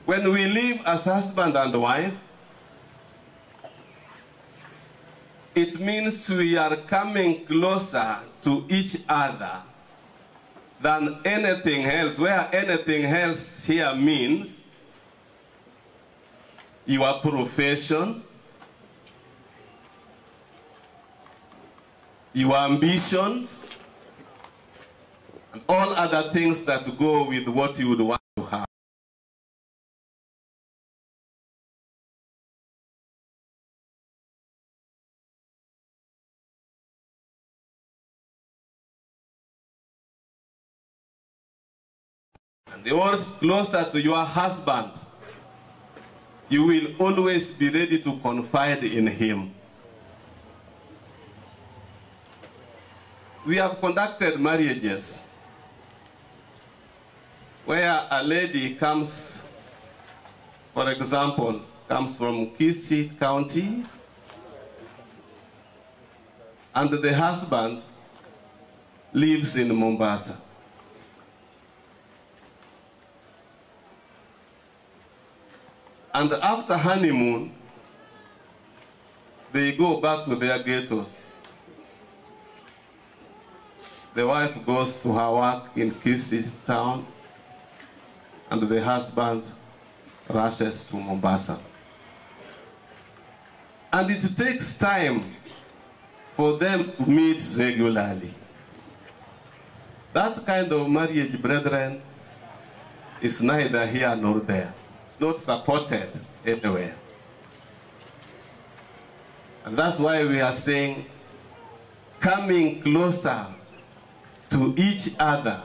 When we live as husband and wife, it means we are coming closer to each other than anything else, where anything else here means your profession, your ambitions, and all other things that go with what you would want to have. And the word closer to your husband, you will always be ready to confide in him. We have conducted marriages where a lady comes, for example, comes from Kisii County, and the husband lives in Mombasa. And after honeymoon, they go back to their ghettos. The wife goes to her work in Kisii town, and the husband rushes to Mombasa. And it takes time for them to meet regularly. That kind of marriage, brethren, is neither here nor there. It's not supported anywhere. And that's why we are saying coming closer to each other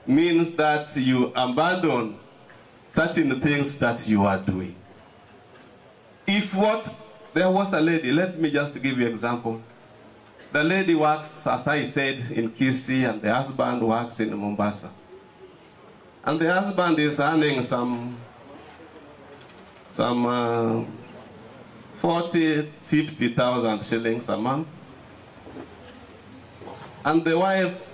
means that you abandon certain things that you are doing. There was a lady, let me just give you an example. The lady works, as I said, in Kisii, and the husband works in Mombasa. And the husband is earning some 40,000-50,000 shillings a month. And the wife